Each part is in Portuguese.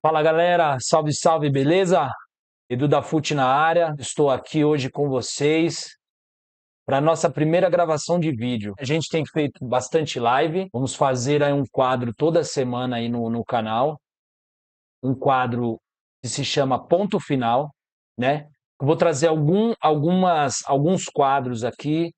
Fala galera, salve salve, beleza? Edu da Fute na área, estou aqui hoje com vocês para nossa primeira gravação de vídeo. A gente tem feito bastante live, vamos fazer aí um quadro toda semana aí no canal, um quadro que se chama Ponto Final, né? Eu vou trazer alguns quadros aqui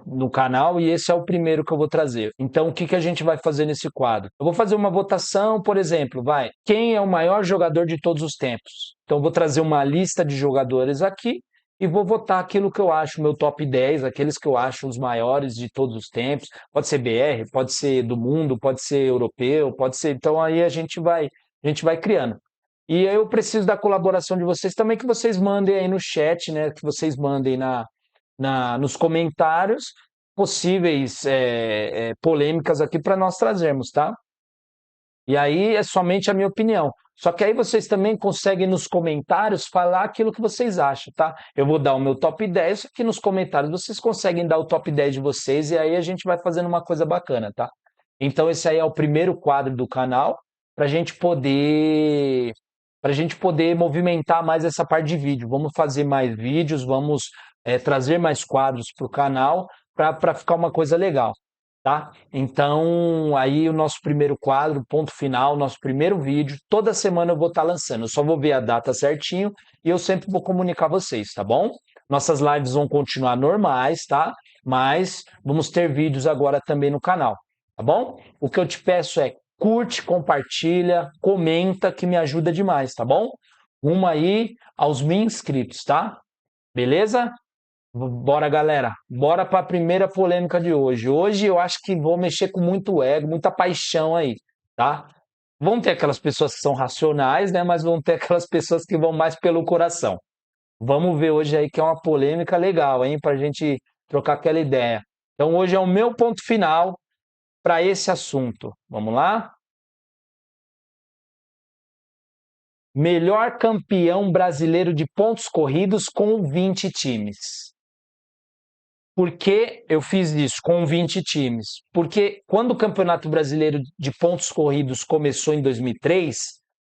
no canal e esse é o primeiro que eu vou trazer. Então, o que que a gente vai fazer nesse quadro? Eu vou fazer uma votação, por exemplo, quem é o maior jogador de todos os tempos? Então, eu vou trazer uma lista de jogadores aqui e vou votar aquilo que eu acho, meu top 10, aqueles que eu acho os maiores de todos os tempos. Pode ser BR, pode ser do mundo, pode ser europeu, pode ser. Então, aí a gente vai criando. E eu preciso da colaboração de vocês também, que vocês mandem aí no chat, né? Que vocês mandem nos comentários possíveis polêmicas aqui para nós trazermos, tá? E aí é somente a minha opinião. Só que aí vocês também conseguem nos comentários falar aquilo que vocês acham, tá? Eu vou dar o meu top 10 aqui nos comentários, vocês conseguem dar o top 10 de vocês e aí a gente vai fazendo uma coisa bacana, tá? Então esse aí é o primeiro quadro do canal para a gente poder movimentar mais essa parte de vídeo. Vamos fazer mais vídeos, vamos trazer mais quadros para o canal para ficar uma coisa legal, tá? Então, aí o nosso primeiro quadro, ponto final, nosso primeiro vídeo, toda semana eu vou estar lançando. Eu só vou ver a data certinho e eu sempre vou comunicar vocês, tá bom? Nossas lives vão continuar normais, tá? Mas vamos ter vídeos agora também no canal, tá bom? O que eu te peço é curte, compartilha, comenta, que me ajuda demais, tá bom? Rumo aí aos 1.000 inscritos, tá? Beleza? Bora, galera. Bora para a primeira polêmica de hoje. Hoje eu acho que vou mexer com muito ego, muita paixão aí, tá? Vão ter aquelas pessoas que são racionais, né? Mas vão ter aquelas pessoas que vão mais pelo coração. Vamos ver hoje aí que é uma polêmica legal, hein? Para a gente trocar aquela ideia. Então hoje é o meu ponto final para esse assunto. Vamos lá? Melhor campeão brasileiro de pontos corridos com 20 times. Por que eu fiz isso com 20 times? Porque quando o Campeonato Brasileiro de Pontos Corridos começou em 2003,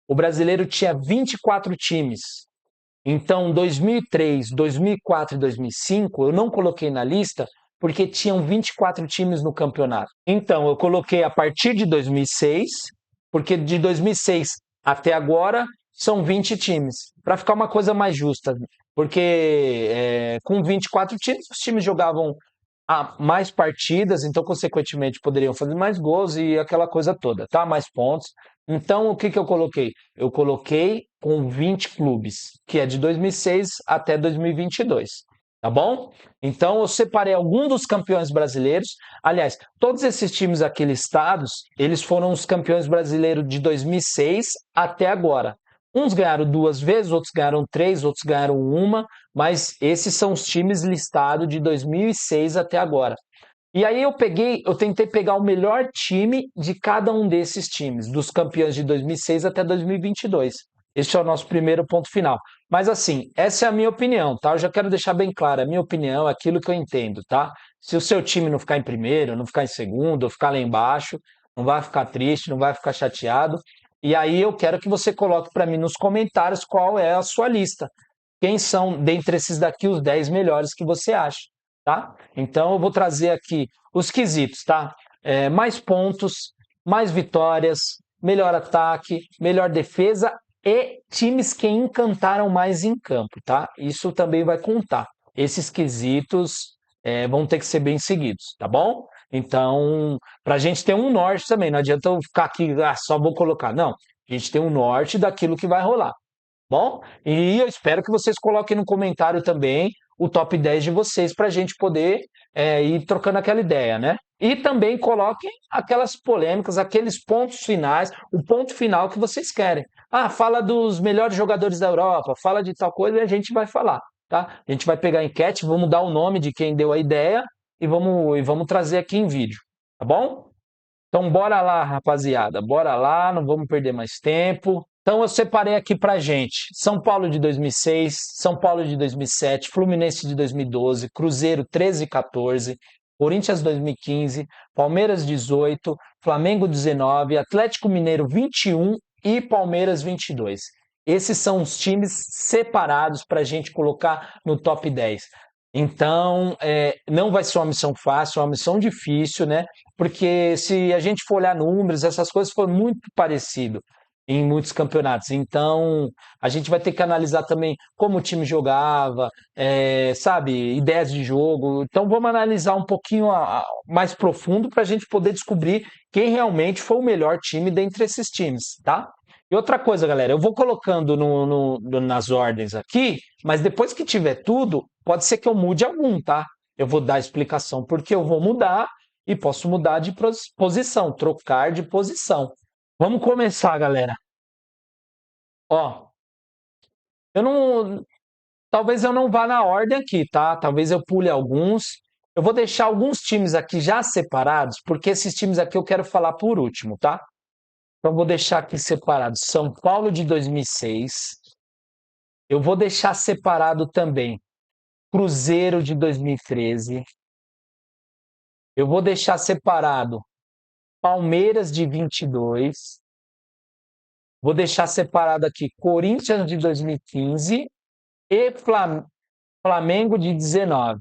o brasileiro tinha 24 times. Então, 2003, 2004 e 2005 eu não coloquei na lista porque tinham 24 times no campeonato. Então, eu coloquei a partir de 2006, porque de 2006 até agora são 20 times, para ficar uma coisa mais justa. Porque com 24 times, os times jogavam mais partidas, então, consequentemente, poderiam fazer mais gols e aquela coisa toda, tá? Mais pontos. Então, o que que eu coloquei? Eu coloquei com 20 clubes, que é de 2006 até 2022, tá bom? Então, eu separei alguns dos campeões brasileiros. Aliás, todos esses times aqui listados, eles foram os campeões brasileiros de 2006 até agora. Uns ganharam 2 vezes, outros ganharam 3, outros ganharam uma, mas esses são os times listados de 2006 até agora. E aí eu tentei pegar o melhor time de cada um desses times, dos campeões de 2006 até 2022. Esse é o nosso primeiro ponto final. Mas assim, essa é a minha opinião, tá? Eu já quero deixar bem claro, a minha opinião é aquilo que eu entendo, tá? Se o seu time não ficar em primeiro, não ficar em segundo, ou ficar lá embaixo, não vai ficar triste, não vai ficar chateado. E aí eu quero que você coloque para mim nos comentários qual é a sua lista. Quem são, dentre esses daqui, os 10 melhores que você acha, tá? Então eu vou trazer aqui os quesitos, tá? Mais pontos, mais vitórias, melhor ataque, melhor defesa e times que encantaram mais em campo, tá? Isso também vai contar. Esses quesitos vão ter que ser bem seguidos, tá bom? Então, para a gente ter um norte também, não adianta eu ficar aqui, só vou colocar. Não, a gente tem um norte daquilo que vai rolar. Bom, e eu espero que vocês coloquem no comentário também o top 10 de vocês para a gente poder ir trocando aquela ideia, né? E também coloquem aquelas polêmicas, aqueles pontos finais, o ponto final que vocês querem. Ah, fala dos melhores jogadores da Europa, fala de tal coisa e a gente vai falar, tá? A gente vai pegar a enquete, vamos dar o nome de quem deu a ideia e vamos trazer aqui em vídeo, tá bom? Então, bora lá, rapaziada, bora lá, não vamos perder mais tempo. Então, eu separei aqui pra gente São Paulo de 2006, São Paulo de 2007, Fluminense de 2012, Cruzeiro 13 e 14, Corinthians 2015, Palmeiras 18, Flamengo 19, Atlético Mineiro 21 e Palmeiras 22. Esses são os times separados para a gente colocar no top 10. Então, não vai ser uma missão fácil, é uma missão difícil, né? Porque se a gente for olhar números, essas coisas foram muito parecidas em muitos campeonatos. Então, a gente vai ter que analisar também como o time jogava, sabe, ideias de jogo. Então, vamos analisar um pouquinho mais profundo para a gente poder descobrir quem realmente foi o melhor time dentre esses times, tá? E outra coisa, galera, eu vou colocando nas ordens aqui, mas depois que tiver tudo, pode ser que eu mude algum, tá? Eu vou dar a explicação porque eu vou mudar e posso mudar de posição, trocar de posição. Vamos começar, galera. Ó, eu não, talvez eu não vá na ordem aqui, tá? Talvez eu pule alguns. Eu vou deixar alguns times aqui já separados, porque esses times aqui eu quero falar por último, tá? Então vou deixar aqui separado São Paulo de 2006. Eu vou deixar separado também Cruzeiro de 2013. Eu vou deixar separado Palmeiras de 22. Vou deixar separado aqui Corinthians de 2015 e Flamengo de 19,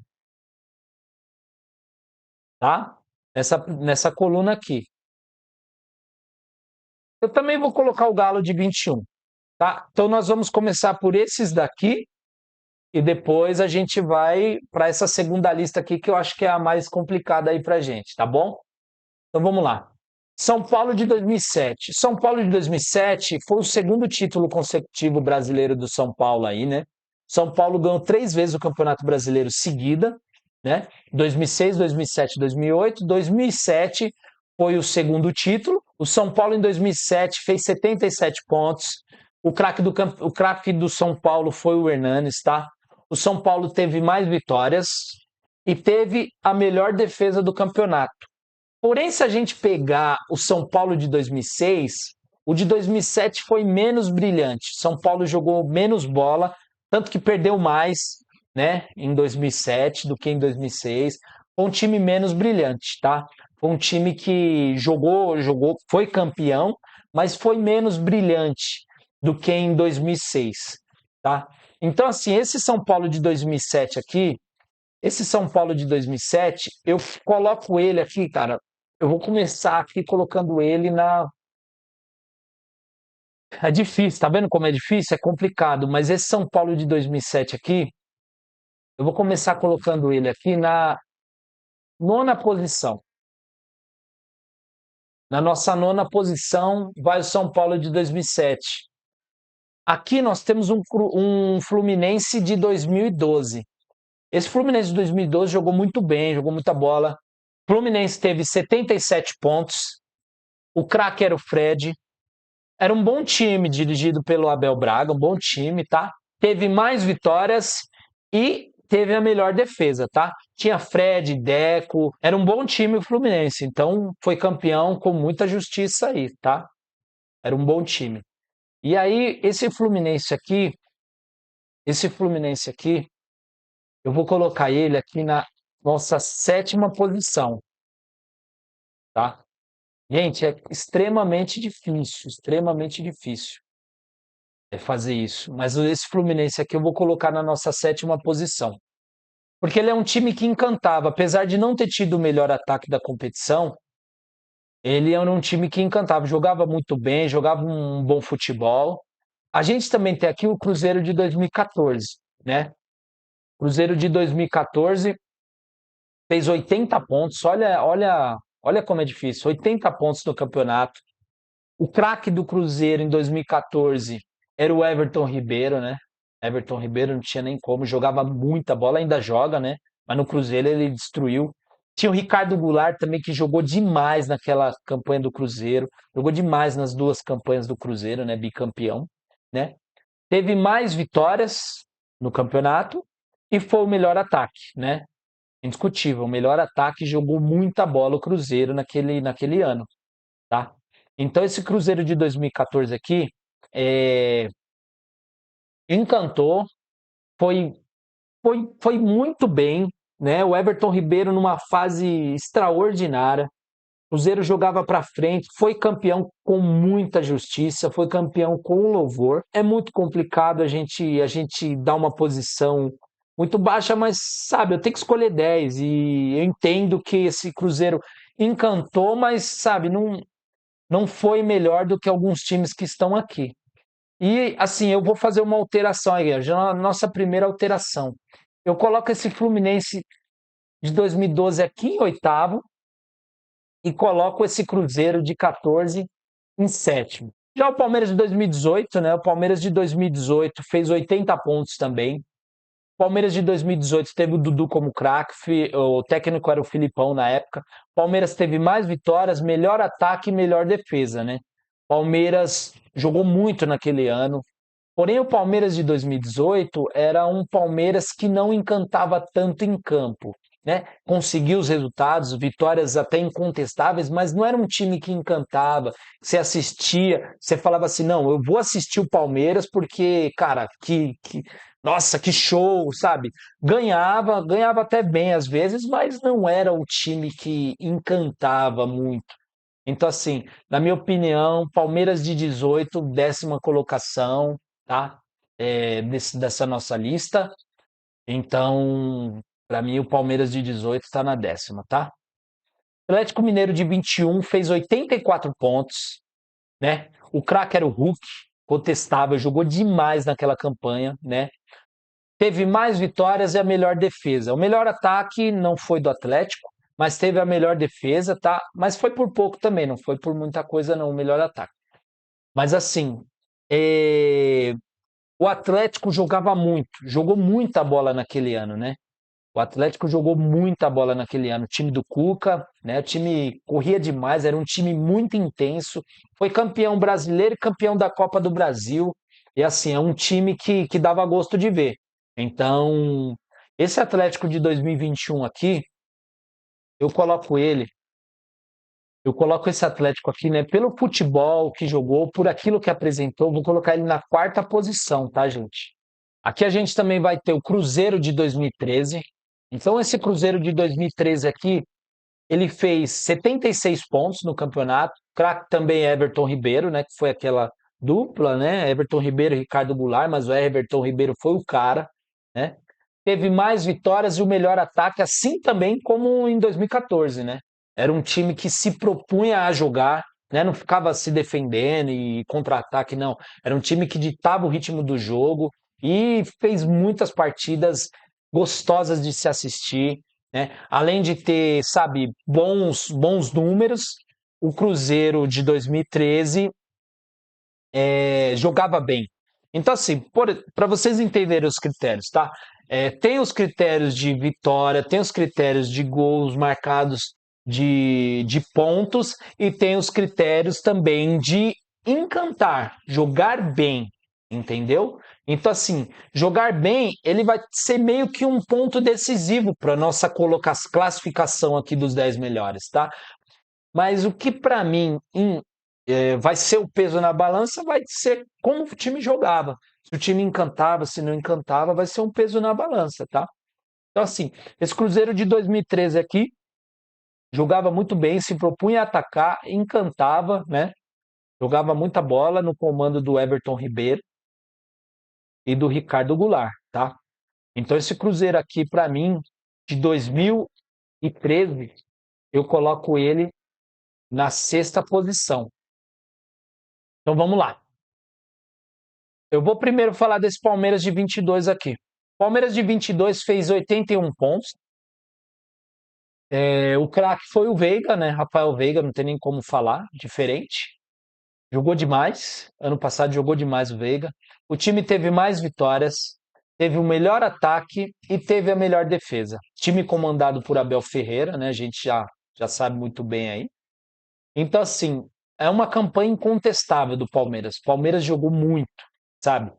tá? Nessa coluna aqui. Eu também vou colocar o Galo de 21, tá? Então nós vamos começar por esses daqui e depois a gente vai para essa segunda lista aqui que eu acho que é a mais complicada aí pra gente, tá bom? Então vamos lá. São Paulo de 2007. São Paulo de 2007 foi o segundo título consecutivo brasileiro do São Paulo aí, né? São Paulo ganhou 3 vezes o Campeonato Brasileiro seguida, né? 2006, 2007, 2008. 2007 foi o segundo título. O São Paulo em 2007 fez 77 pontos. O craque do São Paulo foi o Hernanes, tá? O São Paulo teve mais vitórias e teve a melhor defesa do campeonato. Porém, se a gente pegar o São Paulo de 2006, o de 2007 foi menos brilhante. São Paulo jogou menos bola, tanto que perdeu mais, né, em 2007 do que em 2006. Foi um time menos brilhante, tá? Foi um time que jogou, foi campeão, mas foi menos brilhante do que em 2006, tá? Então, assim, esse São Paulo de 2007 aqui, esse São Paulo de 2007, eu coloco ele aqui, cara. Eu vou começar aqui colocando ele na. É difícil, tá vendo como é difícil? É complicado, mas esse São Paulo de 2007 aqui, eu vou começar colocando ele aqui na nona posição. Na nossa nona posição vai o São Paulo de 2007. Aqui nós temos um Fluminense de 2012. Esse Fluminense de 2012 jogou muito bem, jogou muita bola. O Fluminense teve 77 pontos. O craque era o Fred. Era um bom time dirigido pelo Abel Braga, um bom time, tá? Teve mais vitórias e teve a melhor defesa, tá? Tinha Fred, Deco, era um bom time o Fluminense, então foi campeão com muita justiça aí, tá? Era um bom time. E aí, esse Fluminense aqui, eu vou colocar ele aqui na nossa sétima posição, tá? Gente, é extremamente difícil fazer isso. Mas esse Fluminense aqui eu vou colocar na nossa sétima posição. Porque ele é um time que encantava, apesar de não ter tido o melhor ataque da competição, ele era um time que encantava, jogava muito bem, jogava um bom futebol. A gente também tem aqui o Cruzeiro de 2014, né? Cruzeiro de 2014 fez 80 pontos, olha como é difícil, 80 pontos no campeonato. O craque do Cruzeiro em 2014 era o Everton Ribeiro, né? Everton Ribeiro não tinha nem como, jogava muita bola, ainda joga, né? Mas no Cruzeiro ele destruiu. Tinha o Ricardo Goulart também, que jogou demais naquela campanha do Cruzeiro, jogou demais nas duas campanhas do Cruzeiro, né? Bicampeão, né? Teve mais vitórias no campeonato e foi o melhor ataque, né? Indiscutível, o melhor ataque, jogou muita bola o Cruzeiro naquele ano, tá? Então esse Cruzeiro de 2014 aqui encantou, foi, foi muito bem, né? O Everton Ribeiro numa fase extraordinária, Cruzeiro jogava para frente, foi campeão com muita justiça, foi campeão com louvor. É muito complicado a gente dar uma posição muito baixa, mas sabe, eu tenho que escolher 10 e eu entendo que esse Cruzeiro encantou, mas sabe, não foi melhor do que alguns times que estão aqui. E assim, eu vou fazer uma alteração aí, já a nossa primeira alteração. Eu coloco esse Fluminense de 2012 aqui em oitavo e coloco esse Cruzeiro de 14 em sétimo. Já o Palmeiras de 2018, né? O Palmeiras de 2018 fez 80 pontos também. O Palmeiras de 2018 teve o Dudu como craque, o técnico era o Filipão na época. O Palmeiras teve mais vitórias, melhor ataque e melhor defesa, né? Palmeiras jogou muito naquele ano. Porém, o Palmeiras de 2018 era um Palmeiras que não encantava tanto em campo, né? Conseguiu os resultados, vitórias até incontestáveis, mas não era um time que encantava. Você assistia, você falava assim: não, eu vou assistir o Palmeiras porque, cara, nossa, que show, sabe? Ganhava até bem às vezes, mas não era o time que encantava muito. Então, assim, na minha opinião, Palmeiras de 18, décima colocação, tá? Dessa nossa lista. Então, para mim, o Palmeiras de 18 está na décima, tá? Atlético Mineiro de 21 fez 84 pontos, né? O craque era o Hulk, contestável, jogou demais naquela campanha, né? Teve mais vitórias e a melhor defesa. O melhor ataque não foi do Atlético, mas teve a melhor defesa, tá? Mas foi por pouco também, não foi por muita coisa não, o melhor ataque. Mas assim, é, o Atlético jogava muito, jogou muita bola naquele ano, né? O Atlético jogou muita bola naquele ano. O time do Cuca, né? O time corria demais, era um time muito intenso. Foi campeão brasileiro e campeão da Copa do Brasil. E assim, é um time que dava gosto de ver. Então, esse Atlético de 2021 aqui, eu coloco ele, eu coloco esse Atlético aqui, né? Pelo futebol que jogou, por aquilo que apresentou, vou colocar ele na quarta posição, tá, gente? Aqui a gente também vai ter o Cruzeiro de 2013. Então, esse Cruzeiro de 2013 aqui, ele fez 76 pontos no campeonato. Craque também é Everton Ribeiro, né? Que foi aquela dupla, né? Everton Ribeiro e Ricardo Goulart, mas o Everton Ribeiro foi o cara, né? Teve mais vitórias e o melhor ataque, assim também como em 2014, né? Era um time que se propunha a jogar, né? Não ficava se defendendo e contra-ataque, não. Era um time que ditava o ritmo do jogo e fez muitas partidas gostosas de se assistir, né? Além de ter, sabe, bons números, o Cruzeiro de 2013 jogava bem. Então, assim, para vocês entenderem os critérios, tá? Tem os critérios de vitória, tem os critérios de gols marcados de pontos e tem os critérios também de encantar, jogar bem, entendeu? Então, assim, jogar bem, ele vai ser meio que um ponto decisivo para nossa classificação aqui dos 10 melhores, tá? Mas o que para mim vai ser o peso na balança vai ser como o time jogava. Se o time encantava, se não encantava, vai ser um peso na balança, tá? Então, assim, esse Cruzeiro de 2013 aqui jogava muito bem, se propunha a atacar, encantava, né? Jogava muita bola no comando do Everton Ribeiro e do Ricardo Goulart, tá? Então, esse Cruzeiro aqui, para mim, de 2013, eu coloco ele na sexta posição. Então, vamos lá. Eu vou primeiro falar desse Palmeiras de 22 aqui. Palmeiras de 22 fez 81 pontos. O craque foi o Veiga, né? Rafael Veiga, não tem nem como falar, diferente. Jogou demais. Ano passado jogou demais o Veiga. O time teve mais vitórias, teve o melhor ataque e teve a melhor defesa. Time comandado por Abel Ferreira, né? A gente já sabe muito bem aí. Então, assim, é uma campanha incontestável do Palmeiras. O Palmeiras jogou muito, sabe?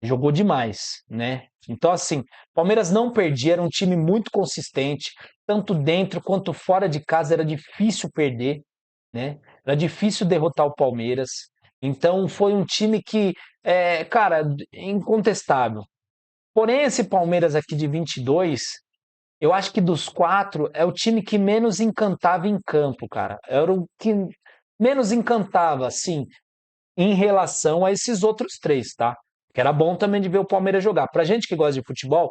Jogou demais, né? Então, assim, Palmeiras não perdia, era um time muito consistente, tanto dentro quanto fora de casa era difícil perder, né? Era difícil derrotar o Palmeiras. Então, foi um time que, cara, incontestável. Porém, esse Palmeiras aqui de 22 Eu acho que dos quatro é o time que menos encantava em campo, cara. Era o que menos encantava, assim, em relação a esses outros três, tá? Que era bom também de ver o Palmeiras jogar. Pra gente que gosta de futebol,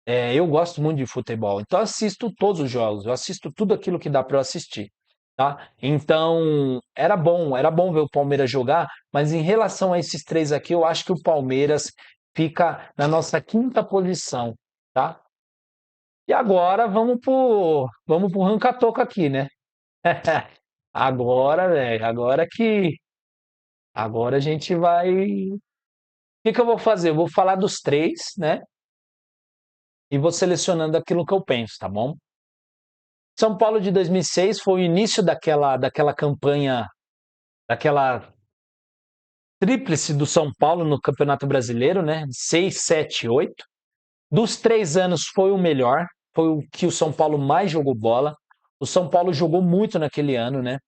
eu gosto muito de futebol, então eu assisto todos os jogos, eu assisto tudo aquilo que dá para eu assistir, tá? Então era bom ver o Palmeiras jogar, mas em relação a esses três aqui, eu acho que o Palmeiras fica na nossa quinta posição, tá? E agora vamos pro ranca-toco aqui, né? Agora, velho, agora a gente vai. O que que eu vou fazer? Eu vou falar dos três, né? E vou selecionando aquilo que eu penso, tá bom? São Paulo de 2006 foi o início daquela campanha, daquela tríplice do São Paulo no Campeonato Brasileiro, né? 6, 7, 8. Dos 3 anos foi o melhor, foi o que o São Paulo mais jogou bola. O São Paulo jogou muito naquele ano, né?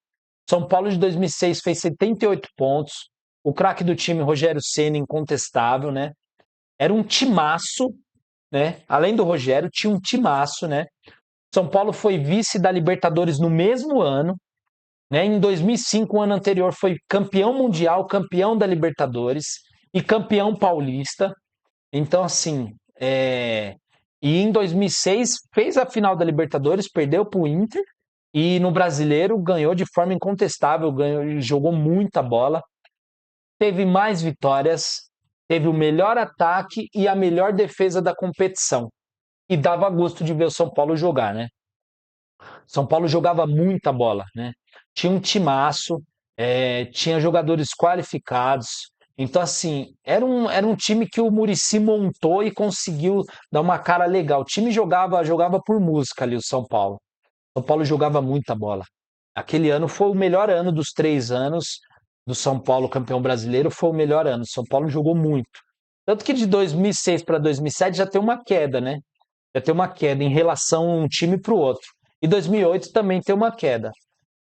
São Paulo de 2006 fez 78 pontos. O craque do time, Rogério Ceni, incontestável, né? Era um timaço, né? Além do Rogério, tinha um timaço, né? São Paulo foi vice da Libertadores no mesmo ano, né? Em 2005, o ano anterior, foi campeão mundial, campeão da Libertadores e campeão paulista. Então, assim, e em 2006 fez a final da Libertadores, perdeu para o Inter e no Brasileiro ganhou de forma incontestável, ganhou, jogou muita bola, teve mais vitórias, teve o melhor ataque e a melhor defesa da competição. E dava gosto de ver o São Paulo jogar, né? São Paulo jogava muita bola, né? Tinha um timaço, tinha jogadores qualificados. Então, assim, era um time que o Muricy montou e conseguiu dar uma cara legal. O time jogava por música ali, o São Paulo. São Paulo jogava muita bola. Aquele ano foi o melhor ano dos 3 anos do São Paulo campeão brasileiro, foi o melhor ano. São Paulo jogou muito. Tanto que de 2006 para 2007 já tem uma queda, né? Já tem uma queda em relação um time para o outro. E 2008 também tem uma queda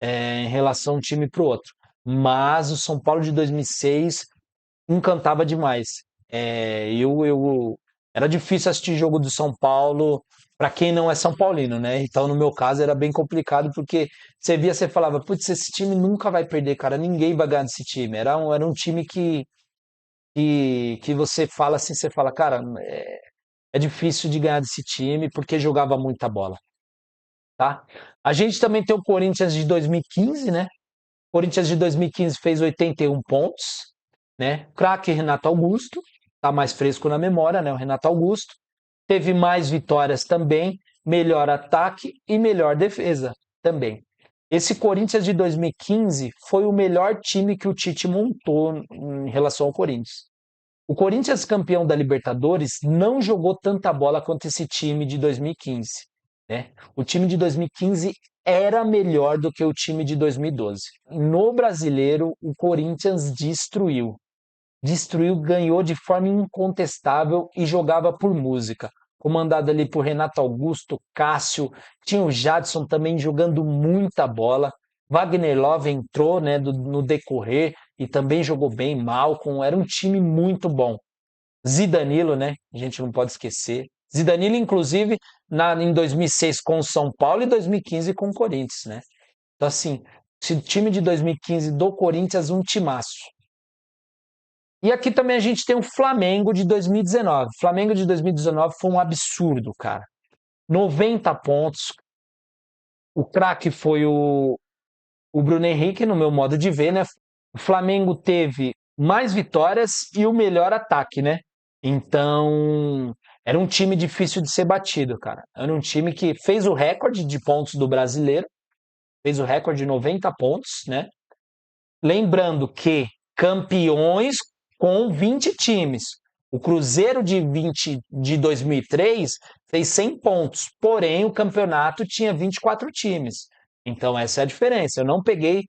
em relação um time para o outro. Mas o São Paulo de 2006 encantava demais. Era difícil assistir jogo do São Paulo para quem não é São Paulino, né? Então, no meu caso, era bem complicado porque você via, você falava, putz, esse time nunca vai perder, cara, ninguém vai ganhar desse time. Era um time que você fala assim, você fala, cara, é difícil de ganhar desse time porque jogava muita bola, tá? A gente também tem o Corinthians de 2015, né? O Corinthians de 2015 fez 81 pontos, né? Craque Renato Augusto, tá mais fresco na memória, né? O Renato Augusto teve mais vitórias também, melhor ataque e melhor defesa também. Esse Corinthians de 2015 foi o melhor time que o Tite montou em relação ao Corinthians. O Corinthians, campeão da Libertadores, não jogou tanta bola quanto esse time de 2015, né? O time de 2015 era melhor do que o time de 2012. No Brasileiro, o Corinthians destruiu. Destruiu, ganhou de forma incontestável e jogava por música. Comandado ali por Renato Augusto, Cássio, tinha o Jadson também jogando muita bola. Wagner Love entrou, né, no decorrer e também jogou bem. Malcom, era um time muito bom. Zidanilo, né? A gente não pode esquecer. Zidanilo, inclusive, em 2006 com o São Paulo e 2015 com o Corinthians, né? Então, assim, esse time de 2015 do Corinthians, um timaço. E aqui também a gente tem o Flamengo de 2019. O Flamengo de 2019 foi um absurdo, cara. 90 pontos. O craque foi o Bruno Henrique, no meu modo de ver, né? O Flamengo teve mais vitórias e o melhor ataque, né? Então, era um time difícil de ser batido, cara. Era um time que fez o recorde de pontos do brasileiro, fez o recorde de 90 pontos, né? Lembrando que campeões com 20 times. O Cruzeiro de 2003 fez 100 pontos, porém o campeonato tinha 24 times. Então essa é a diferença. Eu não peguei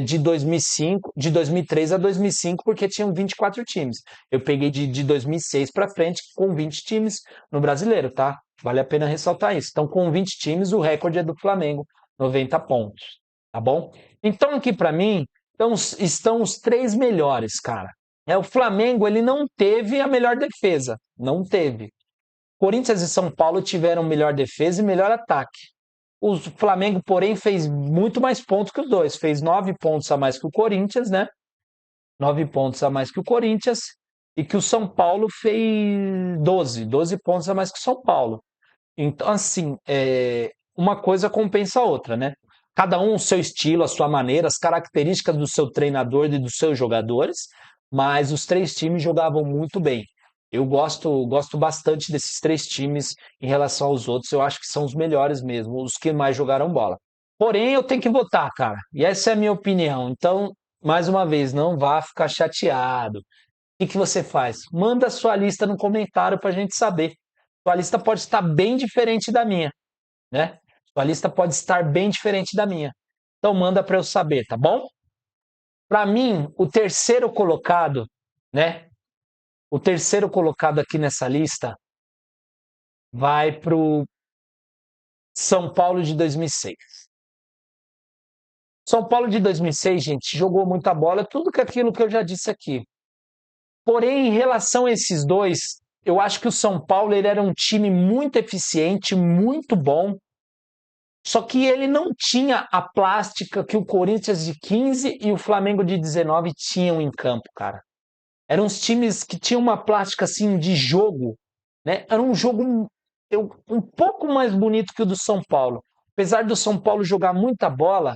de 2005, de 2003 a 2005 porque tinham 24 times. Eu peguei de 2006 para frente com 20 times no Brasileiro, tá? Vale a pena ressaltar isso. Então com 20 times o recorde é do Flamengo, 90 pontos, tá bom? Então aqui para mim estão os três melhores, cara. O Flamengo ele não teve a melhor defesa, não teve. Corinthians e São Paulo tiveram melhor defesa e melhor ataque. O Flamengo, porém, fez muito mais pontos que os dois. Fez 9 pontos a mais que o Corinthians, né? 9 pontos a mais que o Corinthians. E que o São Paulo fez 12 pontos a mais que o São Paulo. Então, assim, uma coisa compensa a outra, né? Cada um o seu estilo, a sua maneira, as características do seu treinador e dos seus jogadores, mas os três times jogavam muito bem. Eu gosto bastante desses três times em relação aos outros, eu acho que são os melhores mesmo, os que mais jogaram bola. Porém, eu tenho que votar, cara, e essa é a minha opinião. Então, mais uma vez, não vá ficar chateado. O que você faz? Manda a sua lista no comentário para a gente saber. Sua lista pode estar bem diferente da minha, né? Sua lista pode estar bem diferente da minha. Então manda para eu saber, tá bom? Para mim, o terceiro colocado, né? O terceiro colocado aqui nessa lista vai pro São Paulo de 2006. São Paulo de 2006, gente, jogou muita bola, tudo que aquilo que eu já disse aqui. Porém, em relação a esses dois, eu acho que o São Paulo ele era um time muito eficiente, muito bom, só que ele não tinha a plástica que o Corinthians de 15 e o Flamengo de 19 tinham em campo, cara. Eram os times que tinham uma plástica assim de jogo, né? Era um jogo um pouco mais bonito que o do São Paulo. Apesar do São Paulo jogar muita bola,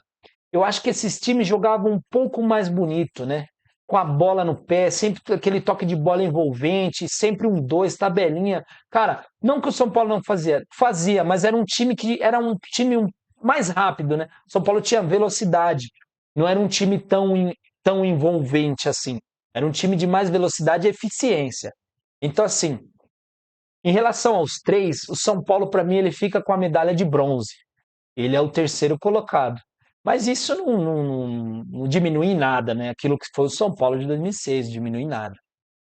eu acho que esses times jogavam um pouco mais bonito, né? Com a bola no pé, sempre aquele toque de bola envolvente, sempre um dois, tabelinha. Cara, não que o São Paulo não fazia, mas era um time que era um time mais rápido, né? O São Paulo tinha velocidade, não era um time tão envolvente assim. Era um time de mais velocidade e eficiência. Então, assim, em relação aos três, o São Paulo, para mim, ele fica com a medalha de bronze. Ele é o terceiro colocado. Mas isso não diminui em nada, né? Aquilo que foi o São Paulo de 2006, diminui em nada,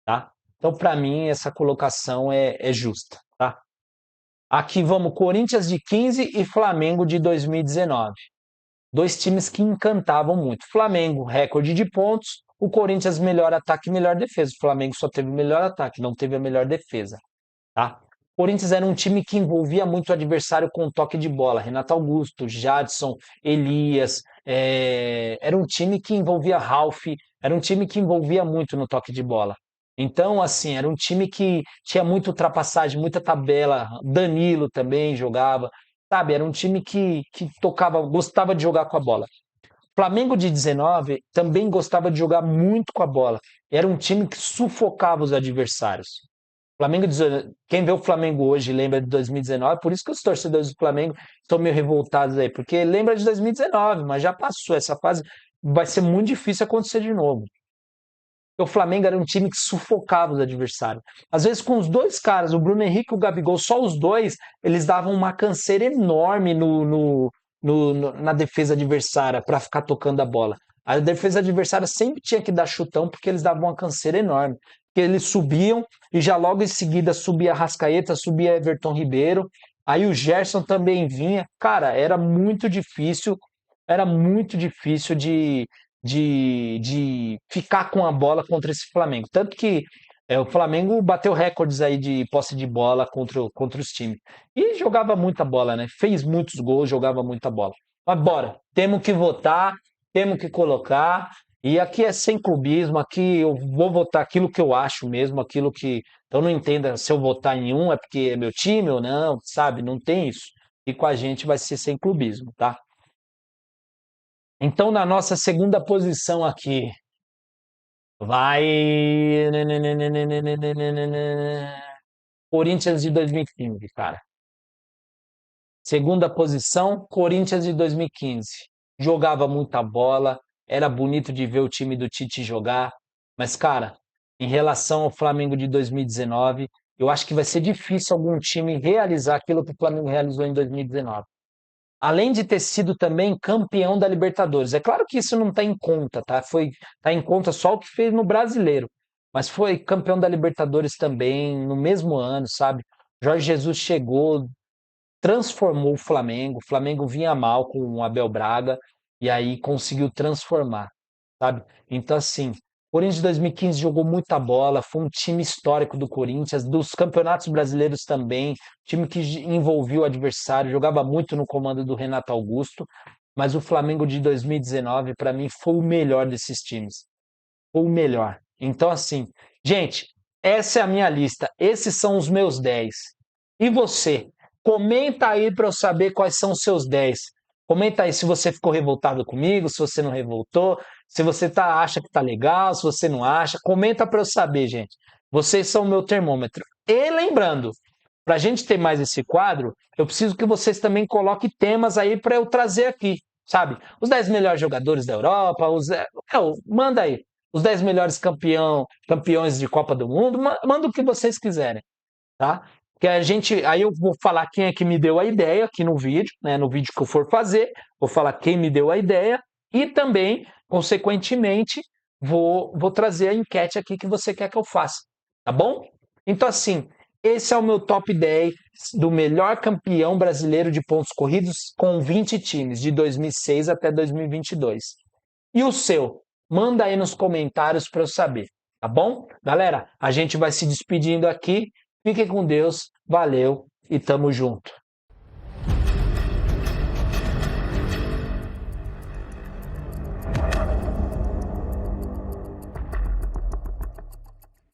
tá? Então, para mim, essa colocação é justa, tá? Aqui vamos Corinthians de 15 e Flamengo de 2019. Dois times que encantavam muito. Flamengo, recorde de pontos. O Corinthians, melhor ataque e melhor defesa. O Flamengo só teve o melhor ataque, não teve a melhor defesa, tá? O Corinthians era um time que envolvia muito o adversário com toque de bola. Renato Augusto, Jadson, Elias. Era um time que envolvia Ralf. Era um time que envolvia muito no toque de bola. Então, assim, era um time que tinha muita ultrapassagem, muita tabela. Danilo também jogava. Sabe, era um time que tocava, gostava de jogar com a bola. Flamengo de 19 também gostava de jogar muito com a bola. Era um time que sufocava os adversários. Flamengo, quem vê o Flamengo hoje lembra de 2019, por isso que os torcedores do Flamengo estão meio revoltados aí, porque lembra de 2019, mas já passou essa fase, vai ser muito difícil acontecer de novo. O Flamengo era um time que sufocava os adversários. Às vezes, com os dois caras, o Bruno Henrique e o Gabigol, só os dois, eles davam uma canseira enorme na defesa adversária para ficar tocando a bola. A defesa adversária sempre tinha que dar chutão porque eles davam uma canseira enorme. Porque eles subiam e já logo em seguida subia Arrascaeta, subia Everton Ribeiro. Aí o Gerson também vinha. Cara, era muito difícil de ficar com a bola contra esse Flamengo. Tanto que o Flamengo bateu recordes aí de posse de bola contra os times. E jogava muita bola, né? Fez muitos gols, jogava muita bola. Mas bora, temos que votar, temos que colocar. E aqui é sem clubismo, aqui eu vou votar aquilo que eu acho mesmo, aquilo que. Então não entenda se eu votar em um é porque é meu time ou não, sabe? Não tem isso. E com a gente vai ser sem clubismo, tá? Então, na nossa segunda posição aqui, vai. Corinthians de 2015, cara. Segunda posição, Corinthians de 2015. Jogava muita bola, era bonito de ver o time do Tite jogar, mas, cara, em relação ao Flamengo de 2019, eu acho que vai ser difícil algum time realizar aquilo que o Flamengo realizou em 2019. Além de ter sido também campeão da Libertadores. É claro que isso não está em conta, tá? Tá em conta só o que fez no Brasileiro, mas foi campeão da Libertadores também no mesmo ano, sabe? Jorge Jesus chegou, transformou o Flamengo vinha mal com o Abel Braga e aí conseguiu transformar, sabe? Então assim, Corinthians de 2015 jogou muita bola, foi um time histórico do Corinthians, dos campeonatos brasileiros também, time que envolvia o adversário, jogava muito no comando do Renato Augusto, mas o Flamengo de 2019, para mim, foi o melhor desses times. Foi o melhor. Então, assim, gente, essa é a minha lista, esses são os meus 10. E você? Comenta aí para eu saber quais são os seus 10. Comenta aí se você ficou revoltado comigo, se você não revoltou, se você acha que tá legal, se você não acha. Comenta para eu saber, gente. Vocês são o meu termômetro. E lembrando, para a gente ter mais esse quadro, eu preciso que vocês também coloquem temas aí para eu trazer aqui, sabe? Os 10 melhores jogadores da Europa, manda aí. Os 10 melhores campeões de Copa do Mundo, manda o que vocês quiserem, tá? Que a gente, aí eu vou falar quem é que me deu a ideia aqui no vídeo, né? No vídeo que eu for fazer, vou falar quem me deu a ideia e também, consequentemente, vou trazer a enquete aqui que você quer que eu faça, tá bom? Então, assim, esse é o meu top 10 do melhor campeão brasileiro de pontos corridos com 20 times, de 2006 até 2022. E o seu? Manda aí nos comentários para eu saber, tá bom? Galera, a gente vai se despedindo aqui. Fiquem com Deus, valeu e tamo junto.